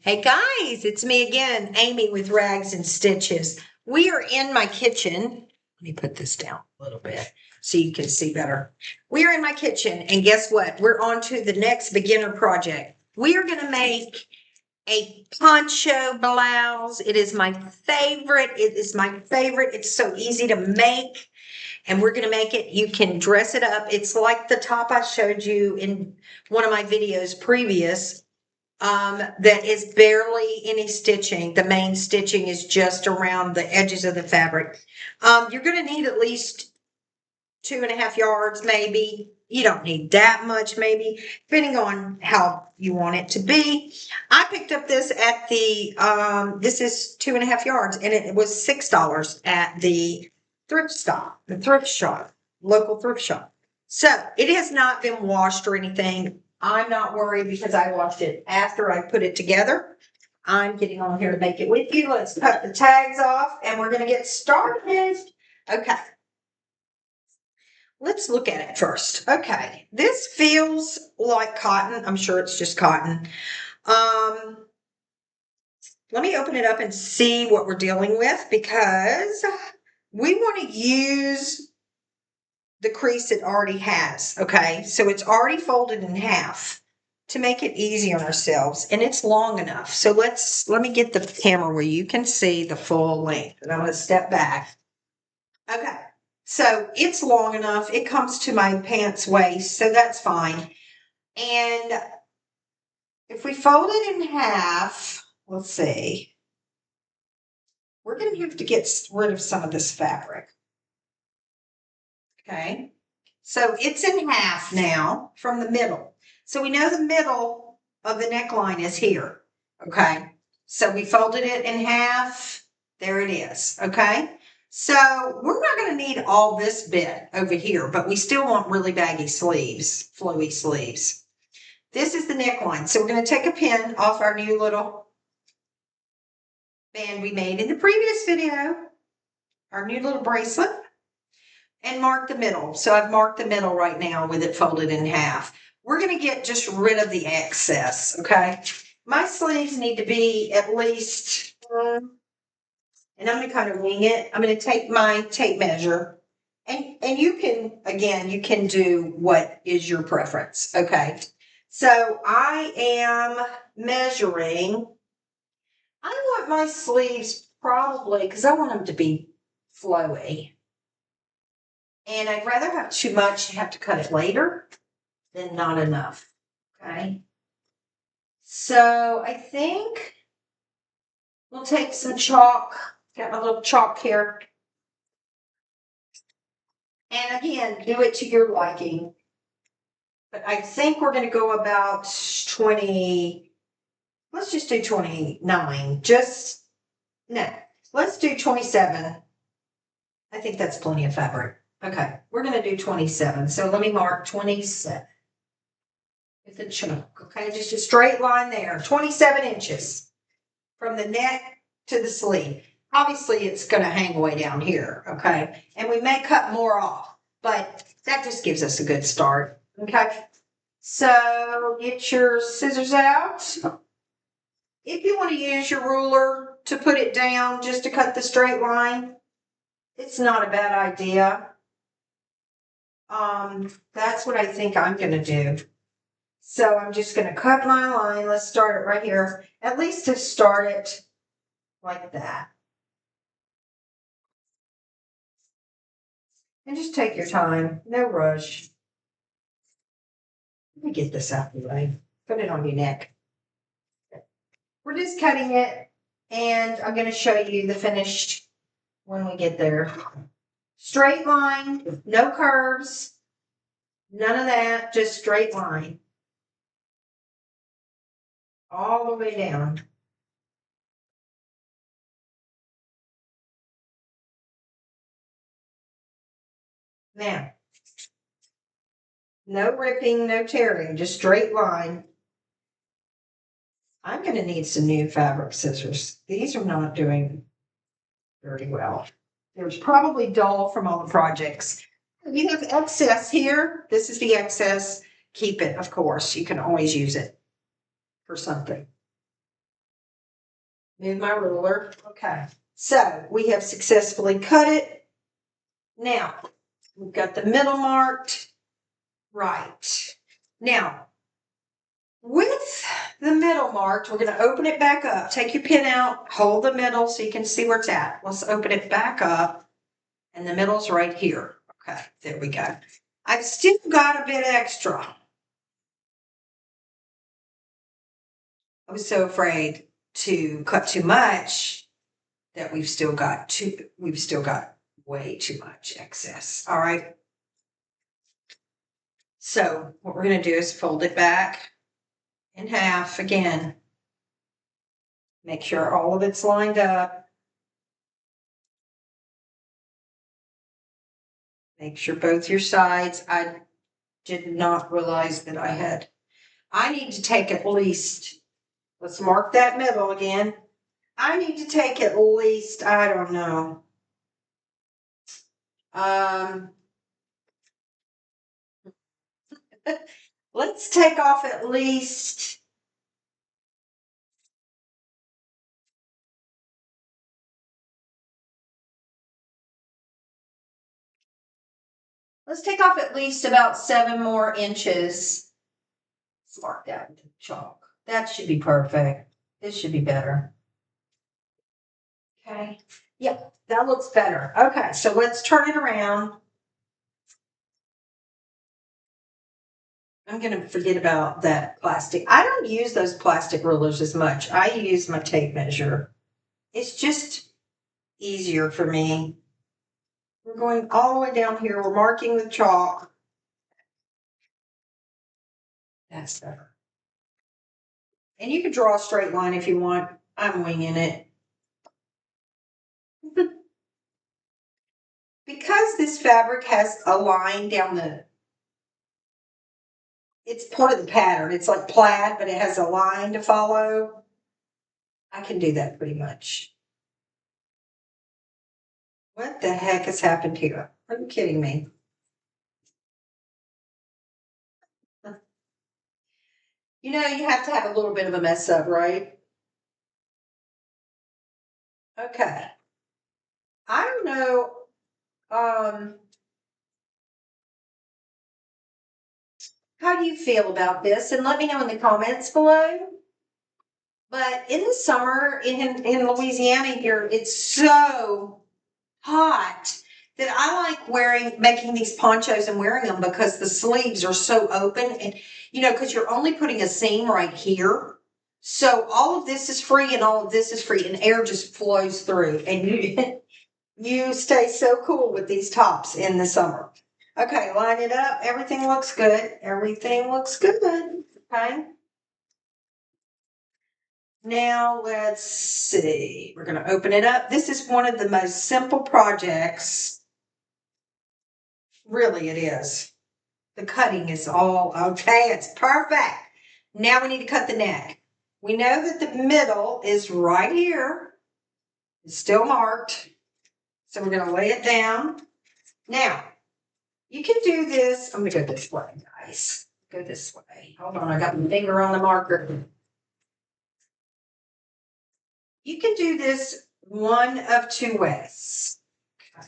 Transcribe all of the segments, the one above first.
Hey guys, it's me again, Amy with Rags and Stitches. We are in my kitchen. Let me put this down a little bit so you can see better. We are in my kitchen, and guess what? We're on to the next beginner project. We are going to make a poncho blouse. It is my favorite. It is my favorite. It's so easy to make, and we're going to make it. You can dress it up. It's like the top I showed you in one of my videos previous, that is barely any stitching. The main stitching is just around the edges of the fabric. You're going to need at least 2.5 yards, maybe. You don't need that much, maybe, depending on how you want it to be. I picked up this at this is 2.5 yards, and it was $6 at the thrift shop, local thrift shop. So it has not been washed or anything. I'm not worried because I washed it after I put it together. I'm getting on here to make it with you. Let's cut the tags off and we're going to get started. Okay. Let's look at it first. Okay. This feels like cotton. I'm sure it's just cotton. Let me open it up and see what we're dealing with because we want to use the crease it already has. Okay. So it's already folded in half to make it easy on ourselves, and it's long enough. So let me get the camera where you can see the full length, and I'm going to step back. Okay, so it's long enough. It comes to my pants waist, so that's fine. And if we fold it in half, let's see, we're going to have to get rid of some of this fabric. Okay, so it's in half now from the middle. So we know the middle of the neckline is here. Okay, so we folded it in half. There it is. Okay, so we're not going to need all this bit over here, but we still want really baggy sleeves, flowy sleeves. This is the neckline. So we're going to take a pin off our new little band we made in the previous video, our new little bracelet, and mark the middle. So I've marked the middle right now with it folded in half. We're going to get just rid of the excess, okay? My sleeves need to be at least, and I'm going to kind of wing it. I'm going to take my tape measure, and you can, again, you can do what is your preference, okay? So I am measuring. I want my sleeves probably, because I want them to be flowy. And I'd rather have too much and have to cut it later than not enough. Okay. So I think we'll take some chalk. Got my little chalk here. And again, do it to your liking. But I think we're going to go about 20. Let's just do 29. No, let's do 27. I think that's plenty of fabric. Okay, we're going to do 27. So let me mark 27 with the chalk. Okay, just a straight line there, 27 inches from the neck to the sleeve. Obviously, it's going to hang way down here. Okay, and we may cut more off, but that just gives us a good start. Okay, so get your scissors out. If you want to use your ruler to put it down just to cut the straight line, it's not a bad idea. That's what I think I'm going to do. So I'm just going to cut my line. Let's start it right here. At least to start it like that. And just take your time. No rush. Let me get this out of the way. Put it on your neck. We're just cutting it. And I'm going to show you the finished when we get there. Straight line. No curves. None of that. Just straight line. All the way down. Now, no ripping, no tearing, just straight line. I'm going to need some new fabric scissors. These are not doing very well. There's probably dull from all the projects. You have excess here. This is the excess. Keep it, of course. You can always use it for something. Move my ruler. Okay. So we have successfully cut it. Now, we've got the middle marked. Right. Now, with the middle marked, we're going to open it back up. Take your pin out, hold the middle so you can see where it's at. Let's open it back up. And the middle's right here. Okay, there we go. I've still got a bit extra. I was so afraid to cut too much that we've still got way too much excess. All right. So what we're going to do is fold it back in half again. Make sure all of it's lined up. Make sure both your sides. I did not realize that I need to take at least, let's mark that middle again. I need to take at least, I don't know. Let's take off at least, about 7 more inches. Let's mark that with chalk. That should be perfect. This should be better. Okay. Yep, that looks better. Okay, so let's turn it around. I'm going to forget about that plastic. I don't use those plastic rulers as much. I use my tape measure. It's just easier for me. We're going all the way down here. We're marking with chalk. That's better. And you can draw a straight line if you want. I'm winging it. Because this fabric has a line down it's part of the pattern. It's like plaid, but it has a line to follow. I can do that pretty much. What the heck has happened here? Are you kidding me? You know, you have to have a little bit of a mess up, right? Okay. I don't know. How do you feel about this? And let me know in the comments below. But in the summer in Louisiana here, it's so hot that I like making these ponchos and wearing them because the sleeves are so open and, because you're only putting a seam right here. So all of this is free and all of this is free and air just flows through and you stay so cool with these tops in the summer. Okay, line it up. Everything looks good. Everything looks good. Okay. Now let's see. We're going to open it up. This is one of the most simple projects. Really, it is. The cutting is all okay. It's perfect. Now we need to cut the neck. We know that the middle is right here. It's still marked. So we're going to lay it down. Now, you can do this. I'm going to go this way, guys. Go this way. Hold on. I got my finger on the marker. You can do this one of two ways. Okay.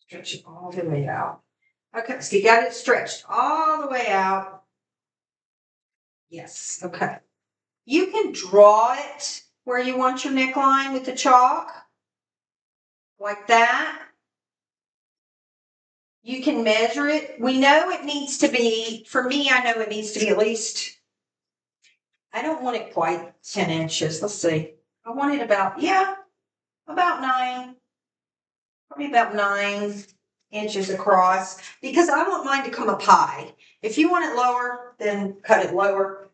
Stretch it all the way out. Okay, so you got it stretched all the way out. Yes, okay. You can draw it where you want your neckline with the chalk, like that. You can measure it. We know it needs to be, for me, I know it needs to be at least, I don't want it quite 10 inches. Let's see. I want it about 9, probably about 9 inches across, because I want mine to come up high. If you want it lower, then cut it lower.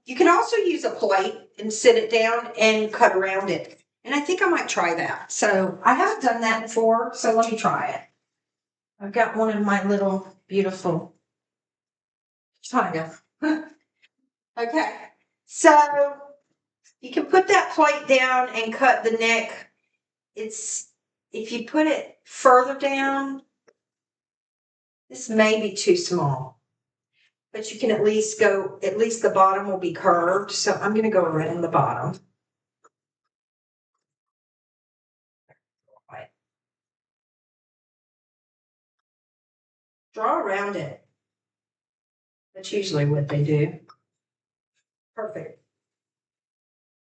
You can also use a plate and sit it down and cut around it. And I think I might try that. So I haven't done that before, so let me try it. I've got one of my little beautiful China. Okay, so you can put that plate down and cut the neck. If you put it further down, this may be too small. but you can at least the bottom will be curved. So I'm going to go around the bottom. Draw around it. That's usually what they do. Perfect.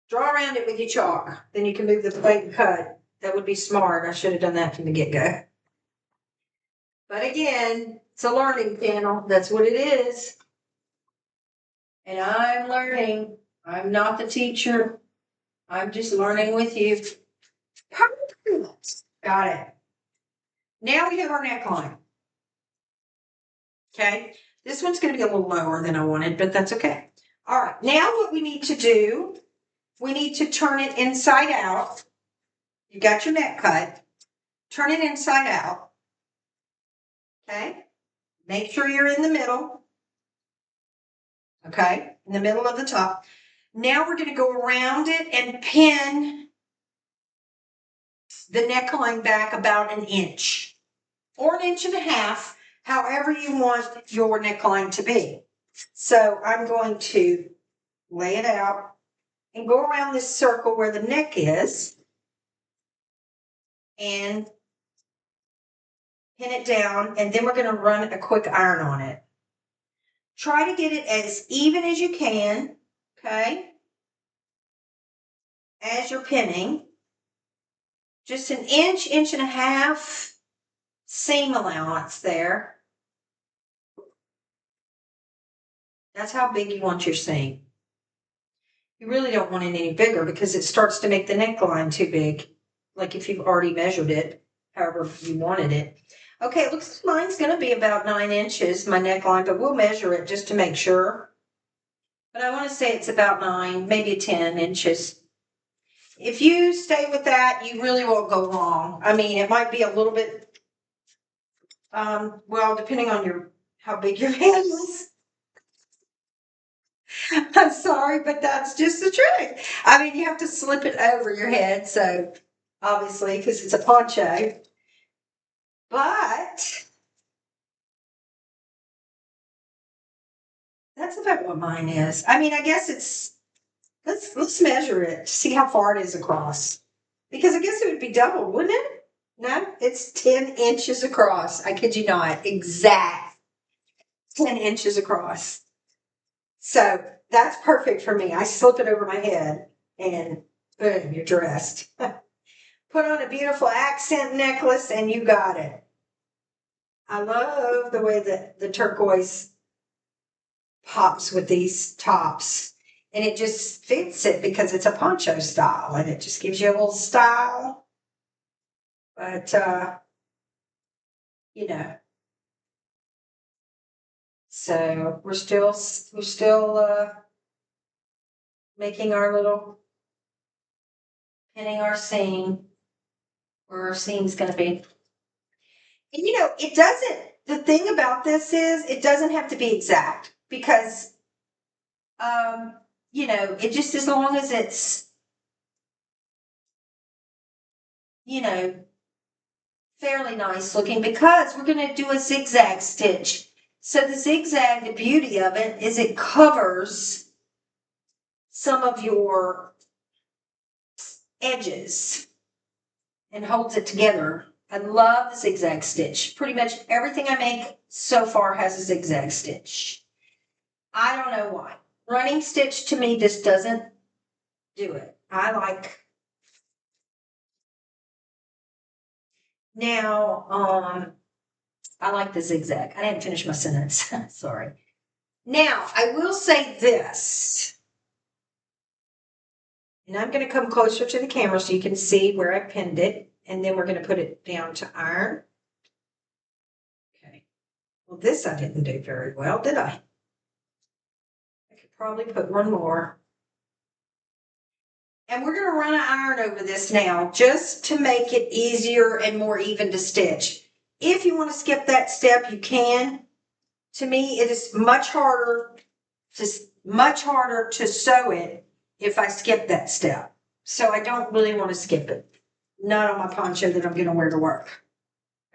Draw around it with your chalk. Then you can move the plate and cut. That would be smart. I should have done that from the get-go. But again, it's a learning channel. That's what it is. And I'm learning. I'm not the teacher. I'm just learning with you. Perfect. Got it. Now we have our neckline. Okay. This one's going to be a little lower than I wanted, but that's okay. All right. Now what we need to do, we need to turn it inside out. You got your neck cut. Turn it inside out. Okay. Make sure you're in the middle. Okay. In the middle of the top. Now we're going to go around it and pin the neckline back about an inch or an inch and a half, however you want your neckline to be. So I'm going to lay it out and go around this circle where the neck is and pin it down, and then we're going to run a quick iron on it. Try to get it as even as you can, okay, as you're pinning. Just an inch, inch and a half seam allowance there. That's how big you want your seam. You really don't want it any bigger because it starts to make the neckline too big, like if you've already measured it, however you wanted it. Okay, it looks like mine's going to be about 9 inches, my neckline, but we'll measure it just to make sure. But I want to say it's about 9, maybe 10 inches. If you stay with that, you really won't go wrong. I mean, it might be a little bit, well, depending on how big your hand is. I'm sorry, but that's just the trick. I mean, you have to slip it over your head, so obviously, because it's a poncho. But that's about what mine is. I mean, I guess it's, let's measure it to see how far it is across. Because I guess it would be double, wouldn't it? No, it's 10 inches across. I kid you not. Exact 10 inches across. So that's perfect for me. I slip it over my head and boom, you're dressed. Put on a beautiful accent necklace and you got it. I love the way that the turquoise pops with these tops. And it just fits it because it's a poncho style and it just gives you a little style. But, you know, so we're still making our little, pinning our seam where our seam's going to be. And, you know, the thing about this is it doesn't have to be exact because, you know, it just, as long as it's, you know, fairly nice looking, because we're going to do a zigzag stitch. So the zigzag, the beauty of it is it covers some of your edges and holds it together. I love the zigzag stitch. Pretty much everything I make so far has a zigzag stitch. I don't know why. Running stitch to me just doesn't do it. Now, I like the zigzag. I didn't finish my sentence. Sorry. Now, I will say this. And I'm going to come closer to the camera so you can see where I pinned it. And then we're going to put it down to iron. Okay. Well, this I didn't do very well, did I? I could probably put one more. And we're going to run an iron over this now just to make it easier and more even to stitch. If you want to skip that step, you can. To me, it is much harder to sew it if I skip that step. So I don't really want to skip it. Not on my poncho that I'm going to wear to work.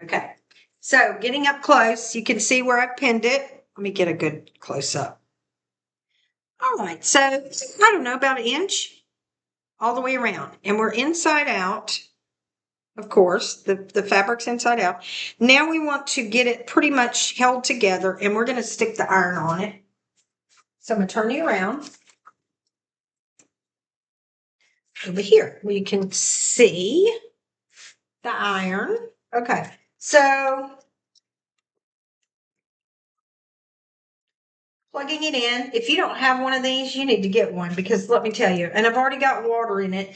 Okay. So getting up close, you can see where I pinned it. Let me get a good close up. All right, so I don't know, about 1 inch all the way around. And we're inside out, of course, the fabric's inside out. Now we want to get it pretty much held together, and we're going to stick the iron on it. So I'm going to turn you around. Over here, we can see the iron. Okay, so plugging it in. If you don't have one of these, you need to get one, because let me tell you, and I've already got water in it,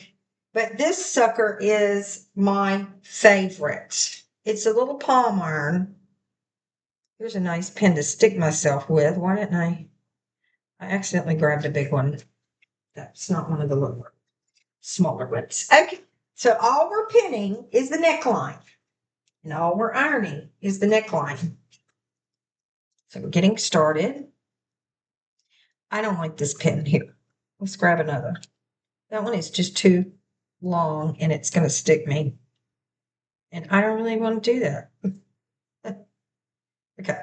but this sucker is my favorite. It's a little palm iron. Here's a nice pin to stick myself with. Why didn't I accidentally grabbed a big one. That's not one of the little smaller ones. Okay, so all we're pinning is the neckline, and all we're ironing is the neckline. So we're getting started. I don't like this pin here. Let's grab another. That one is just too long, and it's going to stick me. And I don't really want to do that. Okay.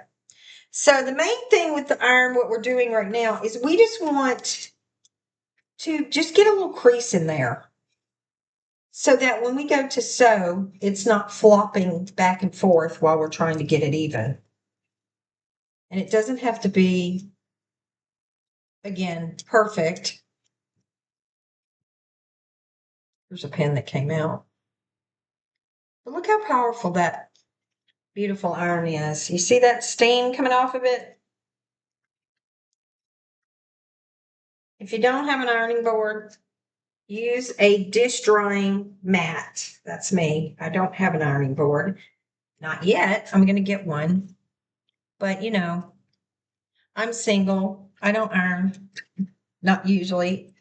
So the main thing with the iron, what we're doing right now, is we just want to just get a little crease in there, so that when we go to sew, it's not flopping back and forth while we're trying to get it even. And it doesn't have to be, again, perfect. There's a pin that came out. But look how powerful that beautiful iron is. You see that steam coming off of it? If you don't have an ironing board, use a dish drying mat. That's me. I don't have an ironing board. Not yet. I'm going to get one. But, you know, I'm single. I don't iron. Not usually.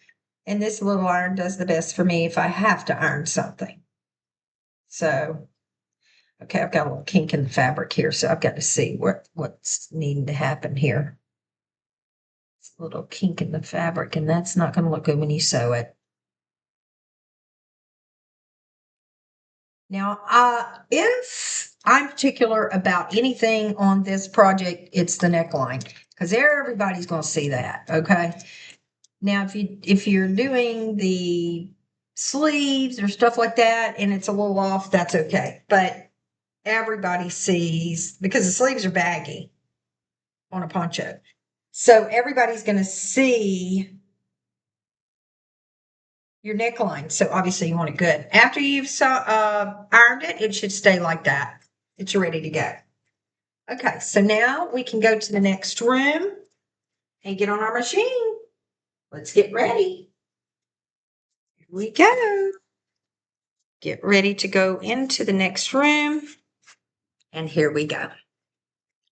And this little iron does the best for me if I have to iron something. So, okay, I've got a little kink in the fabric here, so I've got to see what's needing to happen here. It's a little kink in the fabric, and that's not going to look good when you sew it. Now, if I'm particular about anything on this project, it's the neckline, because everybody's going to see that, okay? Now, if you're doing the sleeves or stuff like that and it's a little off, that's okay. But everybody sees, because the sleeves are baggy on a poncho. So everybody's going to see your neckline. So obviously you want it good. After you've ironed it, it should stay like that. It's ready to go. Okay, so now we can go to the next room and get on our machine. Let's get ready. Here we go. Get ready to go into the next room. And here we go.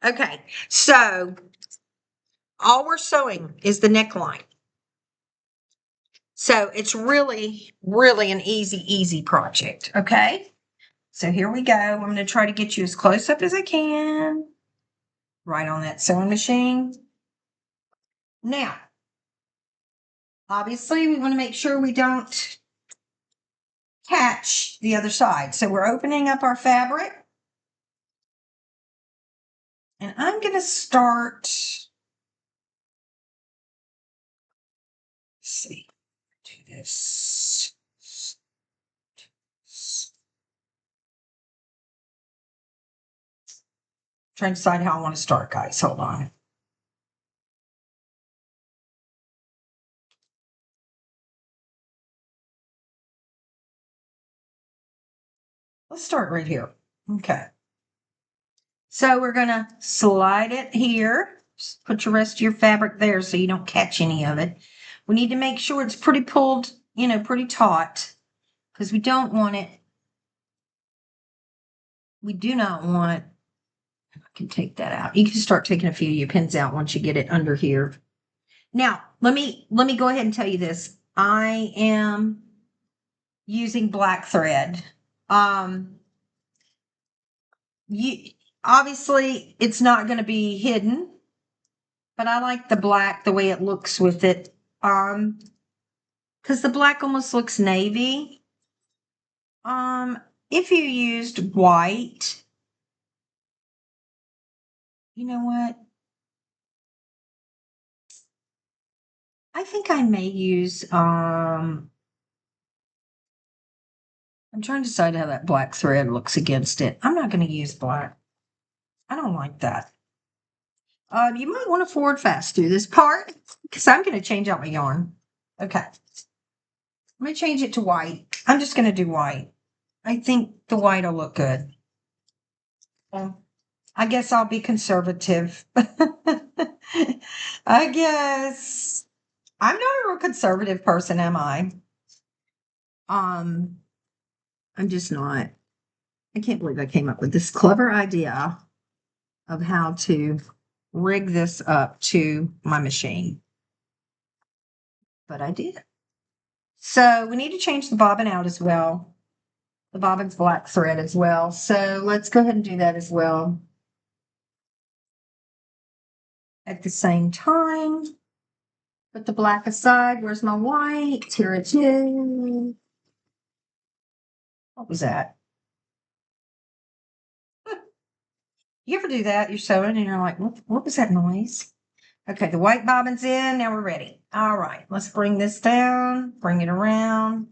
Okay, so all we're sewing is the neckline. So it's really, really an easy project, okay? So here we go. I'm going to try to get you as close up as I can. Right on that sewing machine. Now, obviously, we want to make sure we don't catch the other side. So we're opening up our fabric. And I'm going to start, let's see, do this. Trying to decide how I want to start, guys. Hold on. Let's start right here. Okay. So we're going to slide it here. Just put your rest of your fabric there so you don't catch any of it. We need to make sure it's pretty pulled, you know, pretty taut, because we don't want it. We do not want, I can take that out. You can start taking a few of your pins out once you get it under here. Now, let me go ahead and tell you this. I am using black thread. Obviously it's not going to be hidden, but I like the black, the way it looks with it. Because the black almost looks navy. If you used white, you know what? I think I may use, I'm trying to decide how that black thread looks against it. I'm not going to use black. I don't like that. You might want to forward fast through this part because I'm going to change out my yarn. Okay. I'm going to change it to white. I'm just going to do white. I think the white will look good. I guess I'll be conservative. I guess I'm not a real conservative person, am I? I'm just not. I can't believe I came up with this clever idea of how to rig this up to my machine. But I did. So we need to change the bobbin out as well. The bobbin's black thread as well. So let's go ahead and do that as well. At the same time, put the black aside. Where's my white? Here it is. What was that? You ever do that? You're sewing and you're like, what was that noise? Okay, the white bobbin's in. Now we're ready. All right, let's bring this down, bring it around,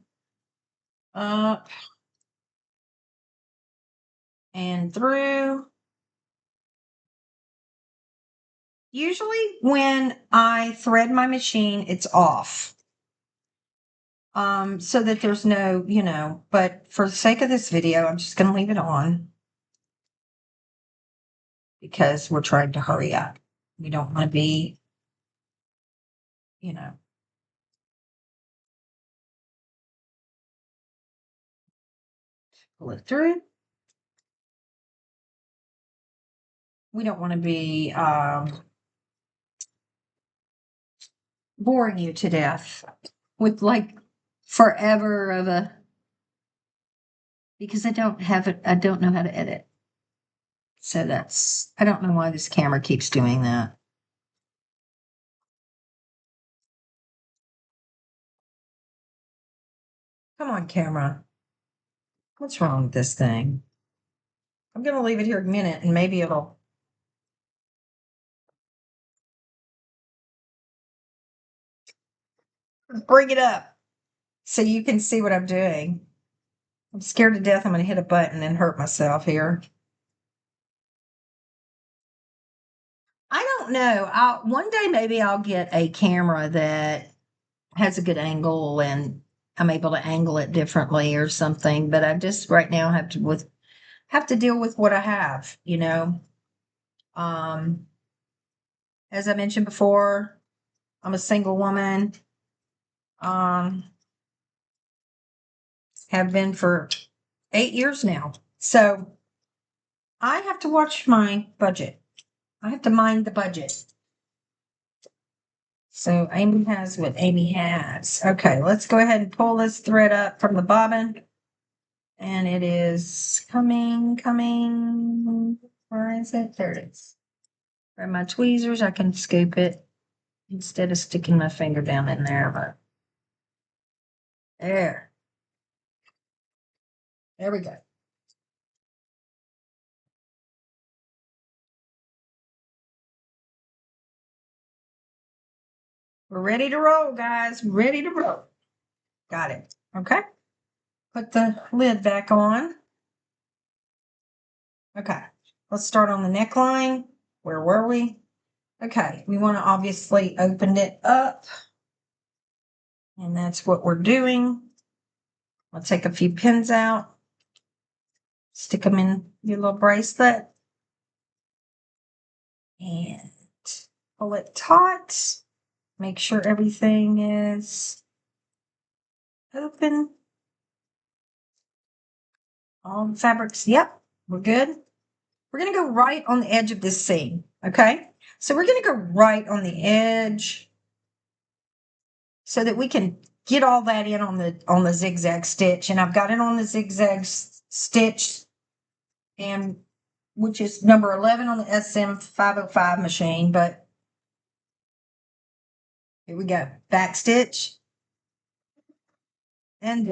up, and through. Usually when I thread my machine, it's off. So that there's no, but for the sake of this video, I'm just going to leave it on because we're trying to hurry up. We don't want to be, pull it through. We don't want to be boring you to death with like forever of a, because I don't have it. I don't know how to edit. So I don't know why this camera keeps doing that. Come on, camera. What's wrong with this thing? I'm going to leave it here a minute and maybe it'll bring it up so you can see what I'm doing. I'm scared to death I'm going to hit a button and hurt myself here. I don't know. One day maybe I'll get a camera that has a good angle and I'm able to angle it differently or something. But I just right now have to deal with what I have, As I mentioned before, I'm a single woman. Have been for 8 years now. So I have to watch my budget. I have to mind the budget. So Amy has what Amy has. Okay, let's go ahead and pull this thread up from the bobbin. And it is coming. Where is it? There it is. Grab my tweezers. I can scoop it instead of sticking my finger down in there. But there we go. We're ready to roll, guys. Ready to roll. Got it. Okay. Put the lid back on. Okay. Let's start on the neckline. Where were we? Okay. We want to obviously open it up. And that's what we're doing. I'll take a few pins out. Stick them in your little bracelet. And pull it taut. Make sure everything is open. All the fabrics. Yep, we're good. We're going to go right on the edge of this seam. Okay. So we're going to go right on the edge so that we can get all that in on the zigzag stitch. And I've got it on the zigzag stitch, and which is number 11 on the SM505 machine. But here we go. Back stitch. And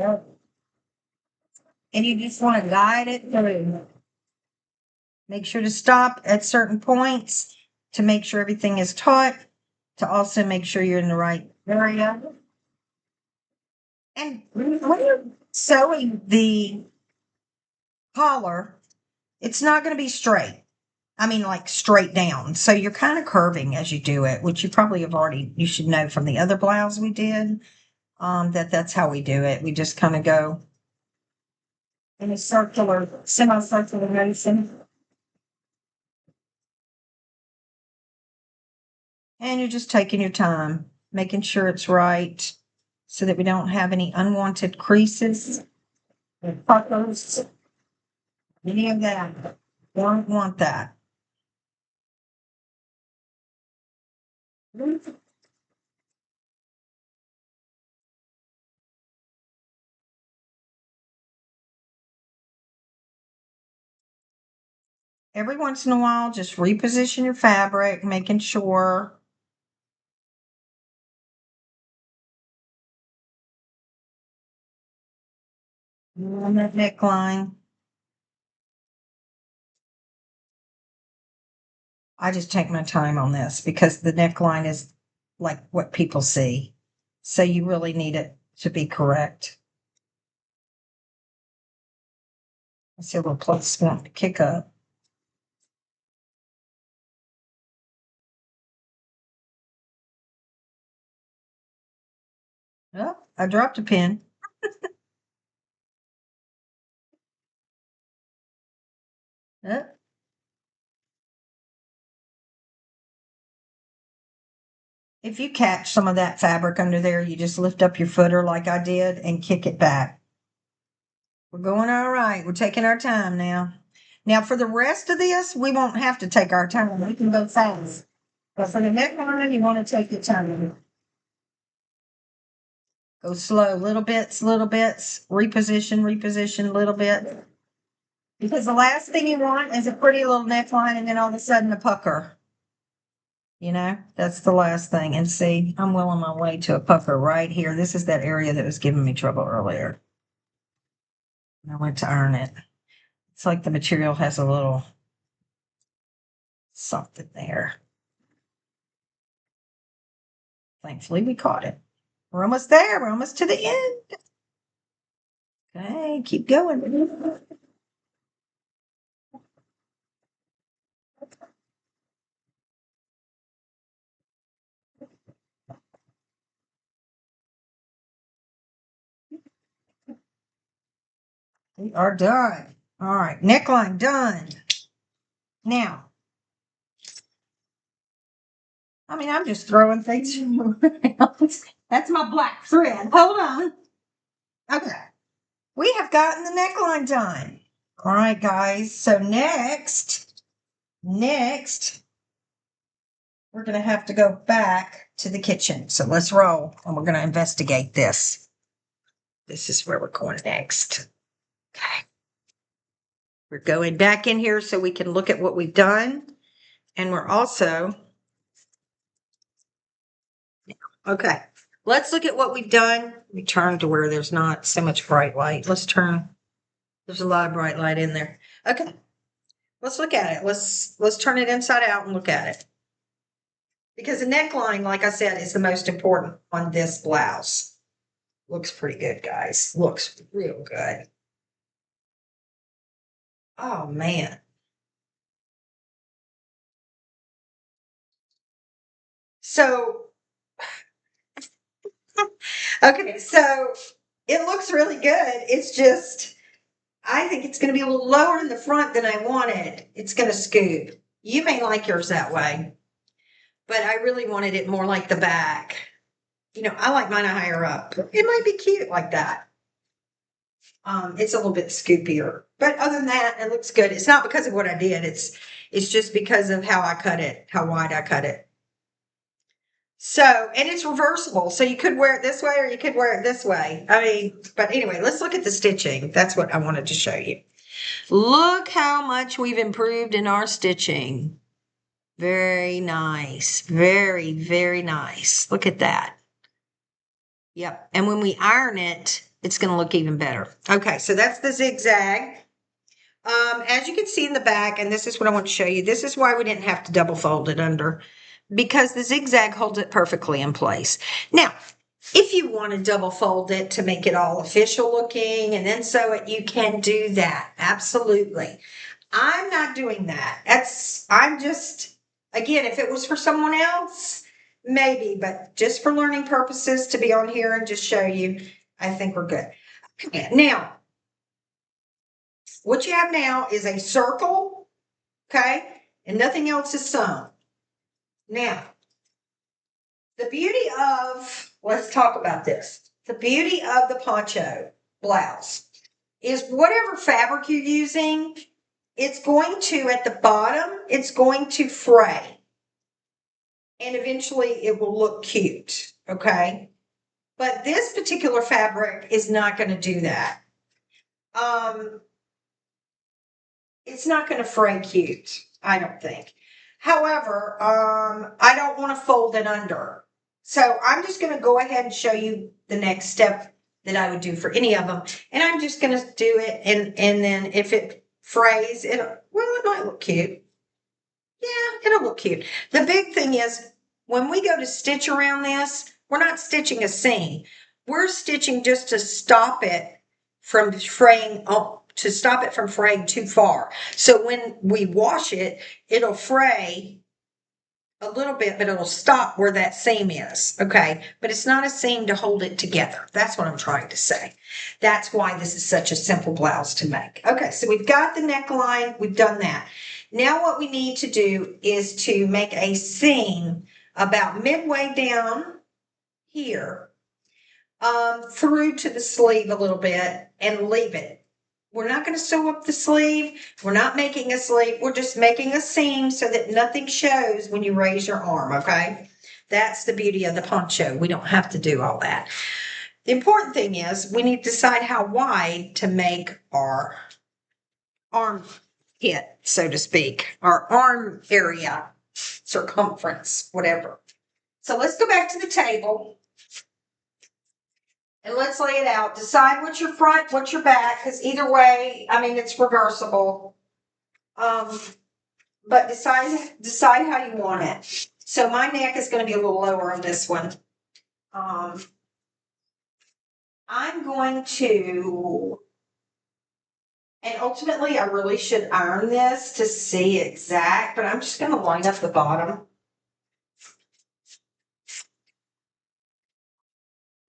you just want to guide it through. Make sure to stop at certain points to make sure everything is taut, to also make sure you're in the right area. And when you're sewing the collar, it's not going to be straight. I mean, like straight down. So you're kind of curving as you do it, which you probably you should know from the other blouse we did, that's how we do it. We just kind of go in a semicircular motion. And you're just taking your time, making sure it's right so that we don't have any unwanted creases or puckers, any of that. Don't want that. Every once in a while, just reposition your fabric, making sure. On that neckline. I just take my time on this because the neckline is like what people see. So you really need it to be correct. I see a little plus want to kick up. Oh, I dropped a pin. Oh. If you catch some of that fabric under there, you just lift up your footer like I did and kick it back. We're going all right. We're taking our time now. Now, for the rest of this, we won't have to take our time. We can go fast. But for the neckline, you want to take your time. Go slow, little bits, reposition, little bit. Because the last thing you want is a pretty little neckline and then all of a sudden a pucker. You know, that's the last thing. And see, I'm well on my way to a pucker right here. This is that area that was giving me trouble earlier. I went to iron it. It's like the material has a little something there. Thankfully, we caught it. We're almost there. We're almost to the end. Okay, keep going. We are done. All right, neckline done. Now, I mean, I'm just throwing things around. That's my black thread. Hold on. Okay. We have gotten the neckline done. All right, guys. So next, we're going to have to go back to the kitchen. So let's roll and we're going to investigate this. This is where we're going next. Okay. We're going back in here so we can look at what we've done. And we're also, okay, let's look at what we've done. We turn to where there's not so much bright light. Let's turn. There's a lot of bright light in there. Okay. Let's look at it. Let's turn it inside out and look at it. Because the neckline, like I said, is the most important on this blouse. Looks pretty good, guys. Looks real good. Oh, man. So, okay, so it looks really good. It's just, I think it's going to be a little lower in the front than I wanted. It's going to scoop. You may like yours that way, but I really wanted it more like the back. You know, I like mine higher up. It might be cute like that. It's a little bit scoopier, but other than that, it looks good. It's not because of what I did. It's just because of how I cut it, how wide I cut it. So, and it's reversible. So you could wear it this way or you could wear it this way. I mean, but anyway, let's look at the stitching. That's what I wanted to show you. Look how much we've improved in our stitching. Very nice. Very, very nice. Look at that. Yep. And when we iron it, it's going to look even better. Okay, so that's the zigzag. As you can see in the back, and this is what I want to show you. This is why we didn't have to double fold it under. because the zigzag holds it perfectly in place. Now, if you want to double fold it to make it all official looking and then sew it, you can do that. Absolutely. I'm not doing that. I'm just, again, if it was for someone else, maybe, but just for learning purposes to be on here and just show you, I think we're good. Okay, now, what you have now is a circle, okay, and nothing else is sewn. Now, the beauty of, let's talk about this. The beauty of the poncho blouse is whatever fabric you're using, it's going to, at the bottom, it's going to fray. And eventually it will look cute, okay? But this particular fabric is not going to do that. It's not going to fray cute, I don't think. However, I don't want to fold it under. So I'm just going to go ahead and show you the next step that I would do for any of them. And I'm just going to do it. And then if it frays, it might look cute. Yeah, it'll look cute. The big thing is when we go to stitch around this, we're not stitching a seam. We're stitching just to stop it from fraying, to stop it from fraying too far. So when we wash it, it'll fray a little bit, but it'll stop where that seam is. Okay. But it's not a seam to hold it together. That's what I'm trying to say. That's why this is such a simple blouse to make. Okay. So we've got the neckline. We've done that. Now what we need to do is to make a seam about midway down here, through to the sleeve a little bit and leave it. We're not going to sew up the sleeve. We're not making a sleeve. We're just making a seam so that nothing shows when you raise your arm, okay? That's the beauty of the poncho. We don't have to do all that. The important thing is we need to decide how wide to make our arm hit, so to speak, our arm area, circumference, whatever. So let's go back to the table. And let's lay it out. Decide what's your front, what's your back, because either way, I mean, it's reversible. But decide how you want it. So my neck is going to be a little lower on this one. I'm going to, and ultimately I really should iron this to see exact, but I'm just going to line up the bottom.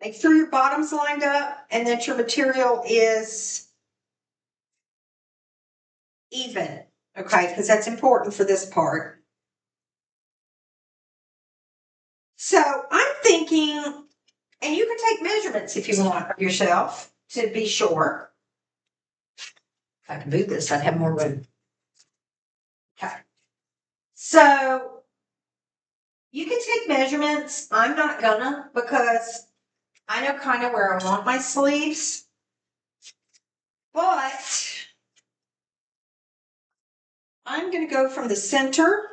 Make sure your bottom's lined up and that your material is even, okay? Because that's important for this part. So I'm thinking, and you can take measurements if you want of yourself to be sure. If I could move this, I'd have more room. Okay. So you can take measurements. I'm not gonna because I know kind of where I want my sleeves. But I'm going to go from the center.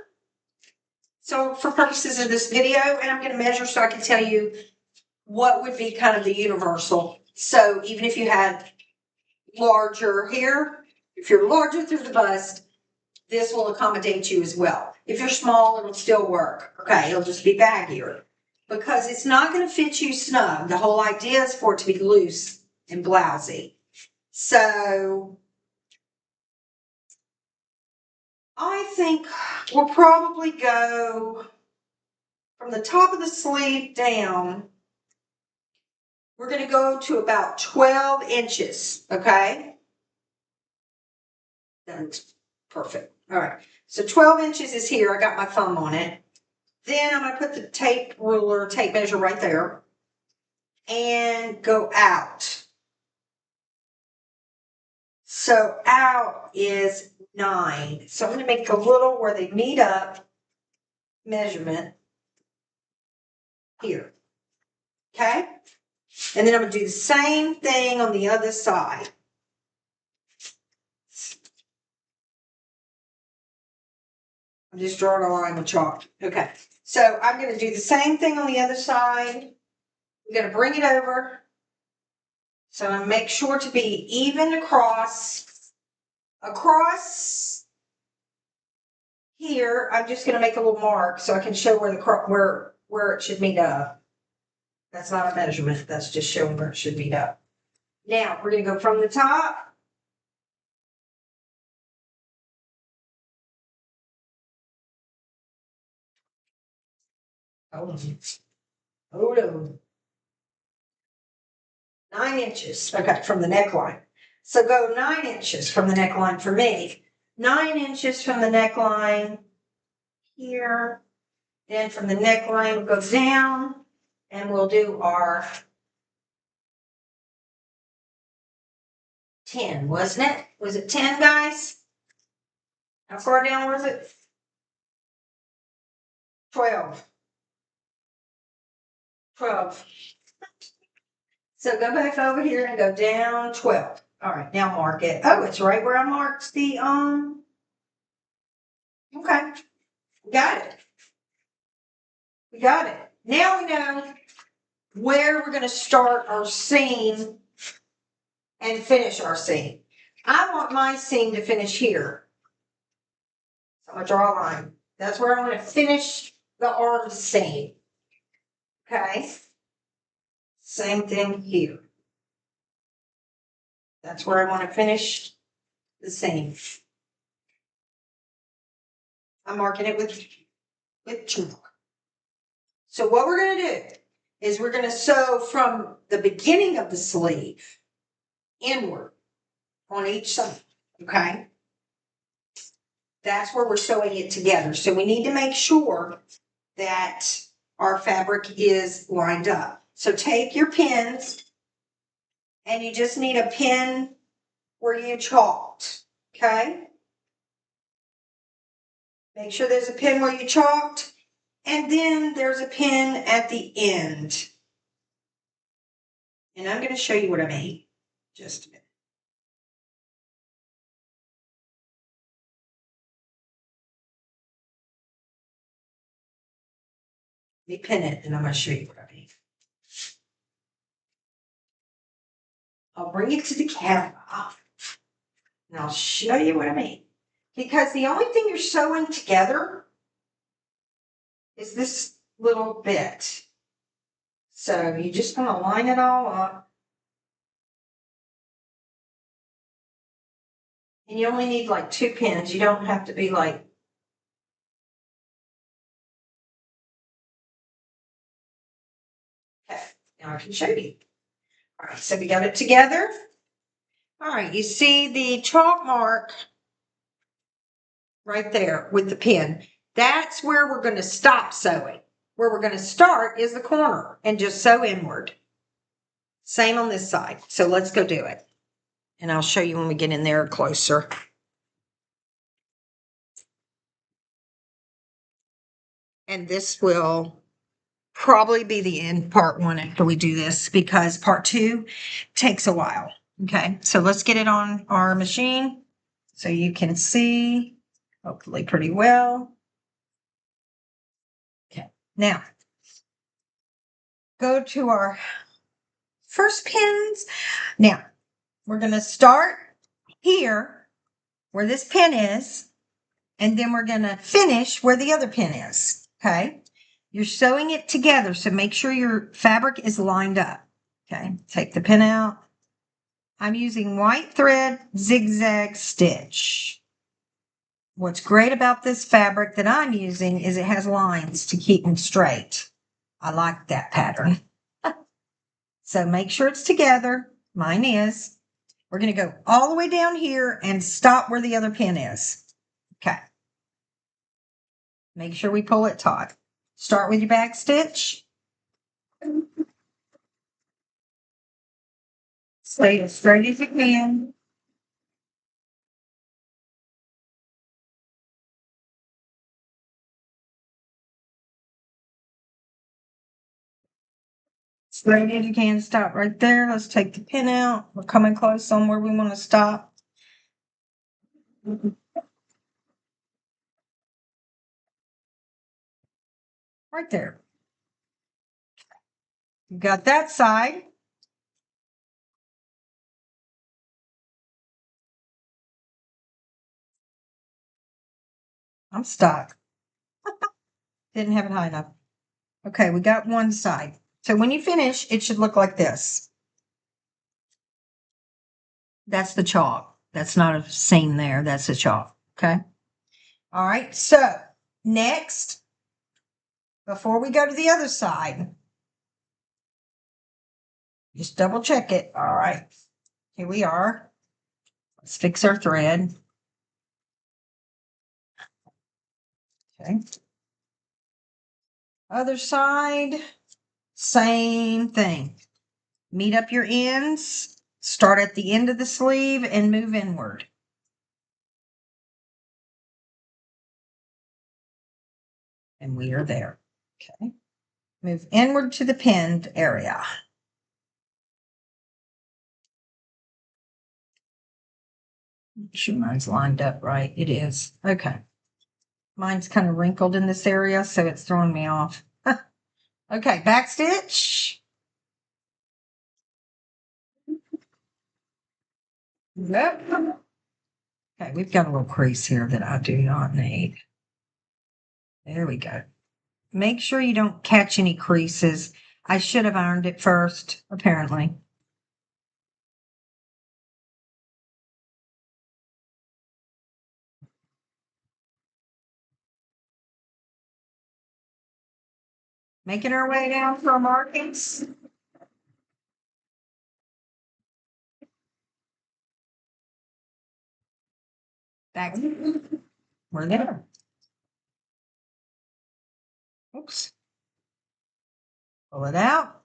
So for purposes of this video, and I'm going to measure so I can tell you what would be kind of the universal. So even if you had larger here, if you're larger through the bust, this will accommodate you as well. If you're small, it'll still work. Okay, it'll just be baggier because it's not going to fit you snug. The whole idea is for it to be loose and blousy. So I think we'll probably go from the top of the sleeve down. We're going to go to about 12 inches, okay? That's perfect. All right. So 12 inches is here. I got my thumb on it. Then I'm going to put the tape ruler, tape measure right there and go out. So out is 9. So I'm going to make a little where they meet up measurement here. Okay? And then I'm going to do the same thing on the other side. I'm just drawing a line with chalk. Okay. So I'm going to do the same thing on the other side. I'm going to bring it over. So I'm going to make sure to be even across here, I'm just going to make a little mark so I can show where the where it should meet up. That's not a measurement. That's just showing where it should meet up. Now we're going to go from the top. Hold on. Hold on. 9 inches. Okay, from the neckline. So go 9 inches from the neckline for me. 9 inches from the neckline here. Then from the neckline, we'll go down and we'll do our 10, wasn't it? Was it 10, guys? How far down was it? 12. 12. So go back over here and go down 12. All right, now mark it. Oh, it's right where I marked the, okay. Got it. We got it. Now we know where we're going to start our seam and finish our seam. I want my seam to finish here. So I'm going to draw a line. That's where I'm going to finish the arm seam. Okay? Same thing here. That's where I want to finish the seam. I'm marking it with chalk. So what we're going to do is we're going to sew from the beginning of the sleeve inward on each side. Okay? That's where we're sewing it together. So we need to make sure that our fabric is lined up. So take your pins and you just need a pin where you chalked. Okay? Make sure there's a pin where you chalked. And then there's a pin at the end. And I'm going to show you what I mean. Just a minute. Let me pin it and I'm going to show you what I mean. I'll bring it to the camera and I'll show you what I mean. Because the only thing you're sewing together is this little bit. So you just want to line it all up. And you only need like 2 pins. You don't have to be like, okay, now I can show you. All right, so we got it together. All right, you see the chalk mark right there with the pin. That's where we're going to stop sewing. Where we're going to start is the corner and just sew inward. Same on this side. So let's go do it. And I'll show you when we get in there closer. And this will probably be the end part 1 after we do this because part 2 takes a while. Okay, so let's get it on our machine so you can see hopefully pretty well. Okay, now go to our first pins. Now we're going to start here where this pin is, and then we're going to finish where the other pin is. Okay, you're sewing it together, so make sure your fabric is lined up. Okay, take the pin out. I'm using white thread zigzag stitch. What's great about this fabric that I'm using is it has lines to keep them straight. I like that pattern. So make sure it's together. Mine is. We're going to go all the way down here and stop where the other pin is. Okay. Make sure we pull it taut. Start with your back stitch. Stay as straight as you can. Straight as you can. Stop right there. Let's take the pin out. We're coming close on where we want to stop. Right there. You got that side. I'm stuck. Didn't have it high enough. Okay, we got one side. So when you finish, it should look like this. That's the chalk. That's not a seam there. That's the chalk. Okay. All right. So next, before we go to the other side, just double check it. All right. Here we are. Let's fix our thread. Okay. Other side, same thing. Meet up your ends, start at the end of the sleeve and move inward. And we are there. Okay. Move inward to the pinned area. Make sure mine's lined up right. It is. Okay. Mine's kind of wrinkled in this area, so it's throwing me off. Okay, back stitch. Yep. Okay, we've got a little crease here that I do not need. There we go. Make sure you don't catch any creases. I should have ironed it first, apparently. Making our way down to our markings. Back. We're there. Oops. Pull it out.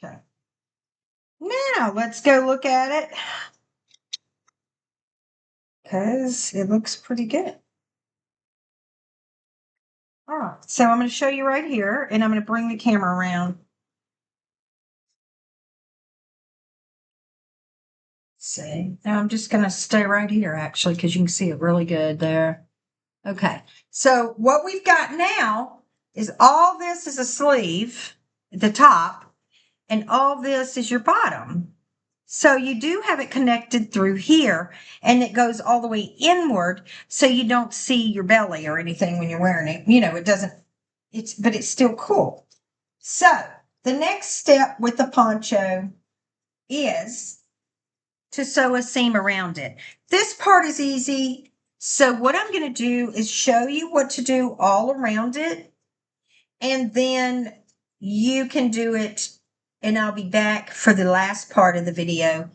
Okay. Now let's go look at it. Because it looks pretty good. All right. So I'm going to show you right here, and I'm going to bring the camera around. See, now I'm just going to stay right here actually, because you can see it really good there. Okay. So what we've got now is all this is a sleeve at the top, and all this is your bottom. So you do have it connected through here, and it goes all the way inward, so you don't see your belly or anything when you're wearing it. You know, it doesn't, but it's still cool. So the next step with the poncho is to sew a seam around it. This part is easy. So what I'm going to do is show you what to do all around it, and then you can do it, and I'll be back for the last part of the video,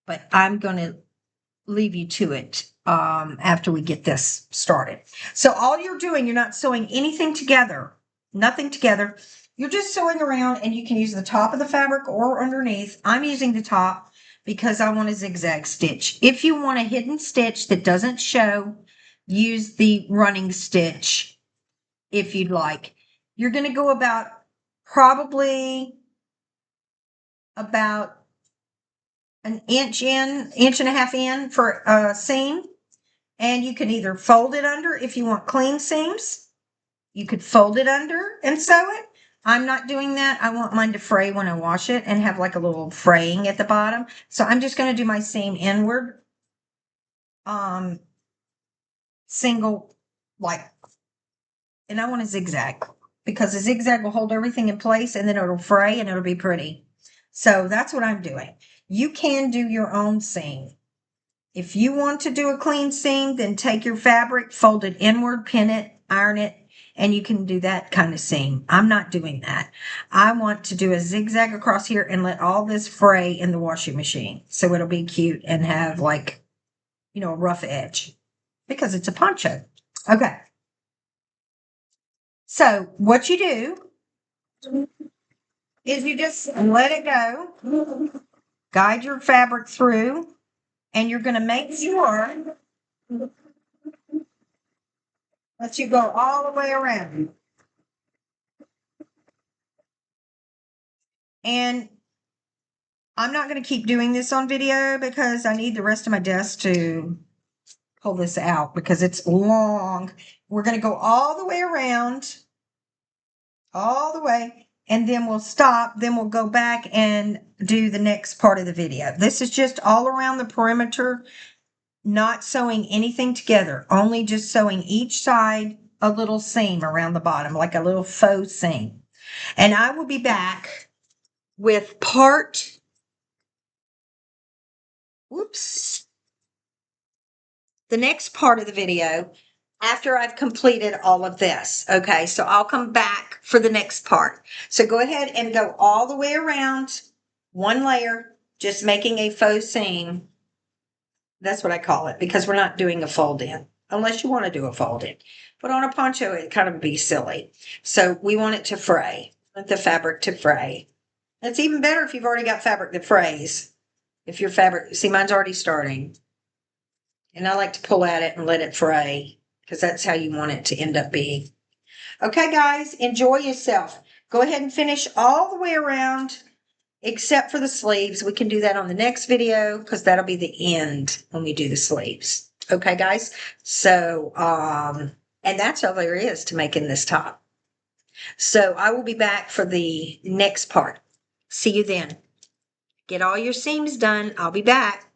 but I'm going to leave you to it after we get this started. So all you're doing, you're not sewing anything together, nothing together. You're just sewing around, and you can use the top of the fabric or underneath. I'm using the top because I want a zigzag stitch. If you want a hidden stitch that doesn't show, use the running stitch if you'd like. You're going to go about probably about an inch and a half in for a seam. And you can either fold it under if you want clean seams. You could fold it under and sew it. I'm not doing that. I want mine to fray when I wash it and have like a little fraying at the bottom. So I'm just going to do my seam inward. Single, like, and I want a zigzag because a zigzag will hold everything in place, and then it'll fray and it'll be pretty. So that's what I'm doing. You can do your own seam. If you want to do a clean seam, then take your fabric, fold it inward, pin it, iron it, and you can do that kind of seam. I'm not doing that. I want to do a zigzag across here and let all this fray in the washing machine. So it'll be cute and have like, you know, a rough edge because it's a poncho. Okay. So what you do is you just let it go, guide your fabric through, and you're going to make sure that you go all the way around. And I'm not going to keep doing this on video because I need the rest of my desk to pull this out because it's long. We're going to go all the way around, all the way, and then we'll stop. Then we'll go back and do the next part of the video. This is just all around the perimeter not sewing anything together, only just sewing each side a little seam around the bottom, like a little faux seam. And I will be back with the next part of the video after I've completed all of this. Okay, so I'll come back for the next part. So go ahead and go all the way around one layer, just making a faux seam. That's what I call it, because we're not doing a fold in, unless you want to do a fold in. But on a poncho, it kind of be silly. So we want it to fray, want the fabric to fray. It's even better if you've already got fabric that frays. If your fabric, see, mine's already starting. And I like to pull at it and let it fray, because that's how you want it to end up being. Okay, guys, enjoy yourself. Go ahead and finish all the way around, except for the sleeves. We can do that on the next video, because that'll be the end when we do the sleeves. Okay, guys? So, and that's all there is to making this top. So I will be back for the next part. See you then. Get all your seams done. I'll be back.